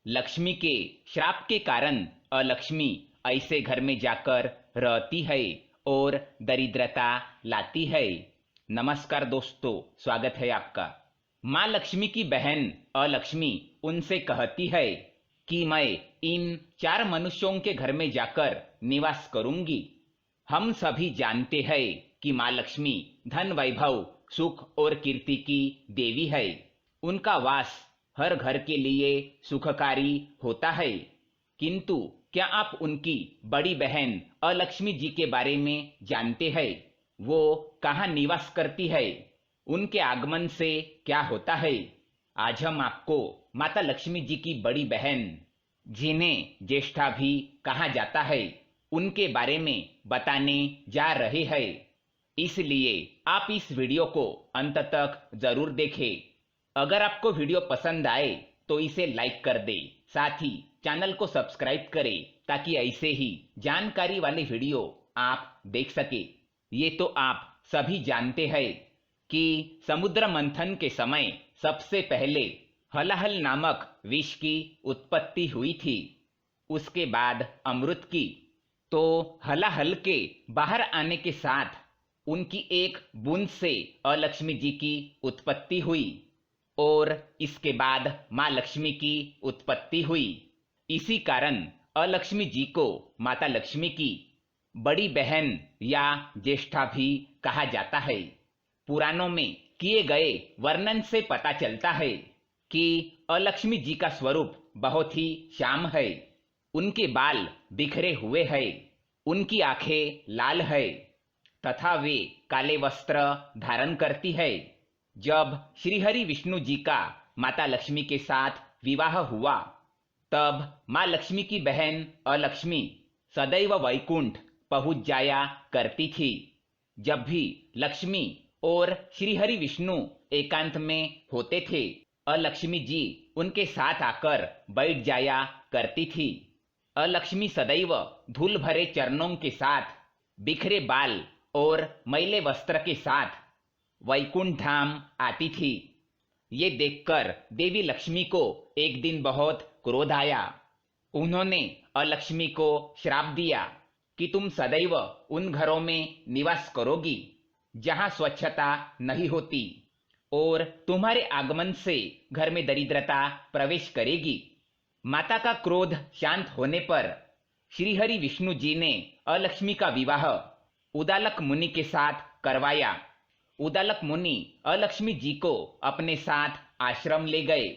लक्ष्मी के श्राप के कारण अलक्ष्मी ऐसे घर में जाकर रहती है और दरिद्रता लाती है। नमस्कार दोस्तों, स्वागत है आपका। माँ लक्ष्मी की बहन अलक्ष्मी उनसे कहती है कि मैं इन 4 मनुष्यों के घर में जाकर निवास करूंगी। हम सभी जानते हैं कि माँ लक्ष्मी धन, वैभव, सुख और कीर्ति की देवी है। उनका वास हर घर के लिए सुखकारी होता है। किंतु क्या आप उनकी बड़ी बहन अलक्ष्मी जी के बारे में जानते हैं? वो कहाँ निवास करती है? उनके आगमन से क्या होता है? आज हम आपको माता लक्ष्मी जी की बड़ी बहन, जिन्हें ज्येष्ठा भी कहा जाता है, उनके बारे में बताने जा रहे हैं। इसलिए आप इस वीडियो को अंत तक जरूर देखें। अगर आपको वीडियो पसंद आए तो इसे लाइक कर दे, साथ ही चैनल को सब्सक्राइब करें ताकि ऐसे ही जानकारी वाले वीडियो आप देख सके। ये तो आप सभी जानते हैं कि समुद्र मंथन के समय सबसे पहले हलाहल नामक विष की उत्पत्ति हुई थी, उसके बाद अमृत की। तो हलाहल के बाहर आने के साथ उनकी एक बूंद से अलक्ष्मी जी की उत्पत्ति हुई और इसके बाद माँ लक्ष्मी की उत्पत्ति हुई। इसी कारण अलक्ष्मी जी को माता लक्ष्मी की बड़ी बहन या ज्येष्ठा भी कहा जाता है। पुराणों में किए गए वर्णन से पता चलता है कि अलक्ष्मी जी का स्वरूप बहुत ही श्याम है। उनके बाल बिखरे हुए हैं, उनकी आंखें लाल है तथा वे काले वस्त्र धारण करती है। जब श्रीहरि विष्णु जी का माता लक्ष्मी के साथ विवाह हुआ, तब माँ लक्ष्मी की बहन अलक्ष्मी सदैव वैकुंठ पहुंच जाया करती थी। जब भी लक्ष्मी और श्रीहरि विष्णु एकांत में होते थे, अलक्ष्मी जी उनके साथ आकर बैठ जाया करती थी। अलक्ष्मी सदैव धूल भरे चरणों के साथ, बिखरे बाल और मैले वस्त्र के साथ वैकुंठ धाम आती थी। ये देखकर देवी लक्ष्मी को एक दिन बहुत क्रोध आया। उन्होंने अलक्ष्मी को श्राप दिया कि तुम सदैव उन घरों में निवास करोगी जहां स्वच्छता नहीं होती और तुम्हारे आगमन से घर में दरिद्रता प्रवेश करेगी। माता का क्रोध शांत होने पर श्रीहरि विष्णु जी ने अलक्ष्मी का विवाह उदालक मुनि के साथ करवाया। उदालक मुनि अलक्ष्मी जी को अपने साथ आश्रम ले गए,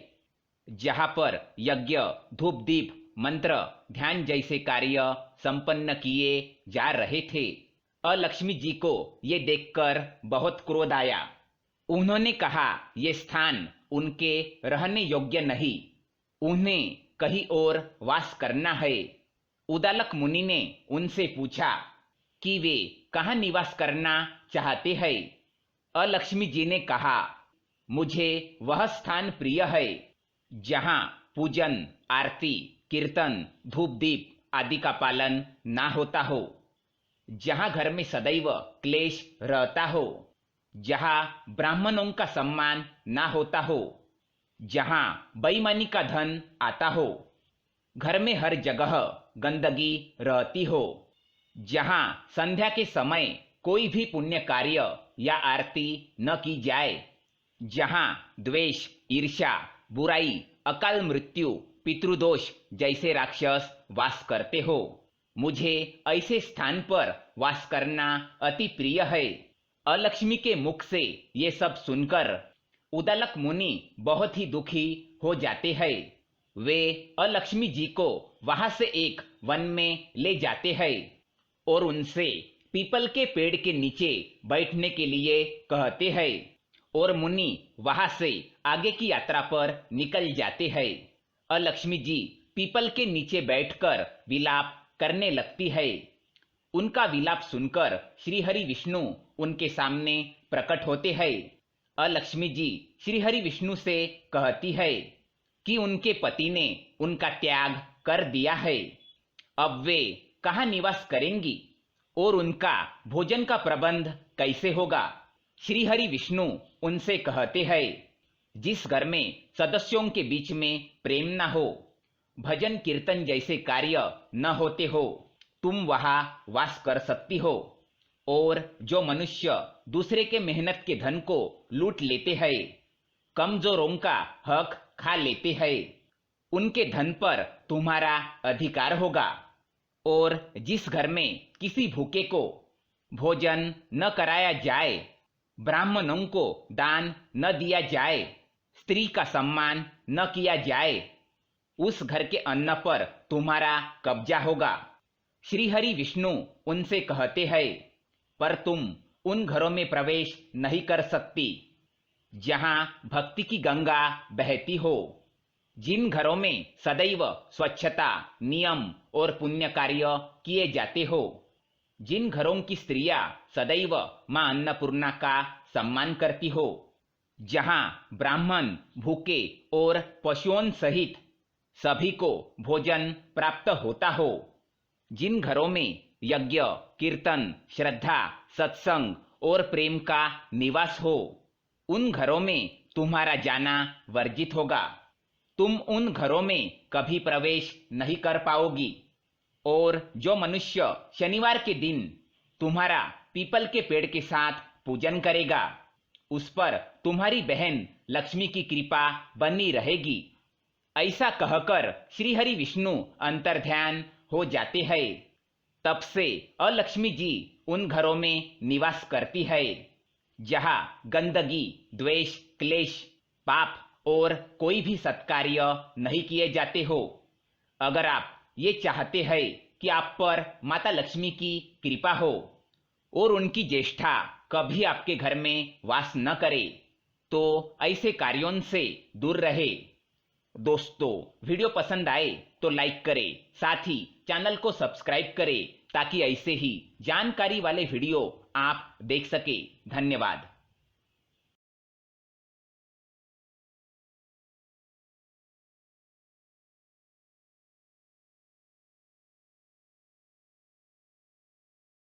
जहां पर यज्ञ, धूप दीप, मंत्र, ध्यान जैसे कार्य संपन्न किए जा रहे थे। अलक्ष्मी जी को ये देखकर बहुत क्रोध आया। उन्होंने कहा, ये स्थान उनके रहने योग्य नहीं, उन्हें कहीं और वास करना है। उदालक मुनि ने उनसे पूछा कि वे कहाँ निवास करना चाहते हैं। अलक्ष्मी जी ने कहा, मुझे वह स्थान प्रिय है जहां पूजन, आरती, कीर्तन, धूप दीप आदि का पालन ना होता हो, जहां घर में सदैव क्लेश रहता हो, जहां ब्राह्मणों का सम्मान ना होता हो, जहां बेईमानी का धन आता हो, घर में हर जगह गंदगी रहती हो, जहां संध्या के समय कोई भी पुण्य कार्य या आरती न की जाए, जहां द्वेष, ईर्ष्या, बुराई, अकाल मृत्यु, पितृदोष जैसे राक्षस वास करते हो। मुझे ऐसे स्थान पर वास करना अति प्रिय है। अलक्ष्मी के मुख से ये सब सुनकर उदालक मुनि बहुत ही दुखी हो जाते हैं। वे अलक्ष्मी जी को वहां से एक वन में ले जाते हैं और उनसे पीपल के पेड़ के नीचे बैठने के लिए कहते हैं और मुनि वहां से आगे की यात्रा पर निकल जाते हैं। अलक्ष्मी जी पीपल के नीचे बैठकर विलाप करने लगती है। उनका विलाप सुनकर श्रीहरि विष्णु उनके सामने प्रकट होते हैं। अलक्ष्मी जी श्रीहरि विष्णु से कहती है कि उनके पति ने उनका त्याग कर दिया है, अब वे कहाँ निवास करेंगी और उनका भोजन का प्रबंध कैसे होगा। श्रीहरि विष्णु उनसे कहते हैं, जिस घर में सदस्यों के बीच में प्रेम न हो, भजन कीर्तन जैसे कार्य न होते हो, तुम वहां वास कर सकती हो। और जो मनुष्य दूसरे के मेहनत के धन को लूट लेते हैं, कमजोरों का हक खा लेते हैं, उनके धन पर तुम्हारा अधिकार होगा। और जिस घर में किसी भूखे को भोजन न कराया जाए, ब्राह्मणों को दान न दिया जाए, स्त्री का सम्मान न किया जाए, उस घर के अन्न पर तुम्हारा कब्जा होगा। श्रीहरि विष्णु उनसे कहते हैं, पर तुम उन घरों में प्रवेश नहीं कर सकती जहां भक्ति की गंगा बहती हो, जिन घरों में सदैव स्वच्छता, नियम और पुण्य कार्य किए जाते हो, जिन घरों की स्त्रियां सदैव मां अन्नपूर्णा का सम्मान करती हो, जहां ब्राह्मण भूखे और पशुओं सहित सभी को भोजन प्राप्त होता हो, जिन घरों में यज्ञ, कीर्तन, श्रद्धा, सत्संग और प्रेम का निवास हो, उन घरों में तुम्हारा जाना वर्जित होगा। तुम उन घरों में कभी प्रवेश नहीं कर पाओगी। और जो मनुष्य शनिवार के दिन तुम्हारा पीपल के पेड़ के साथ पूजन करेगा, उस पर तुम्हारी बहन लक्ष्मी की कृपा बनी रहेगी। ऐसा कहकर श्रीहरि विष्णु अंतर्ध्यान हो जाते हैं। तब से अलक्ष्मी जी उन घरों में निवास करती है जहां गंदगी, द्वेष, क्लेश, पाप और कोई भी सत्कार्य नहीं किए जाते हो। अगर आप ये चाहते हैं कि आप पर माता लक्ष्मी की कृपा हो और उनकी ज्येष्ठा कभी आपके घर में वास न करे, तो ऐसे कार्यों से दूर रहे। दोस्तों, वीडियो पसंद आए तो लाइक करें, साथ ही चैनल को सब्सक्राइब करें ताकि ऐसे ही जानकारी वाले वीडियो आप देख सके। धन्यवाद।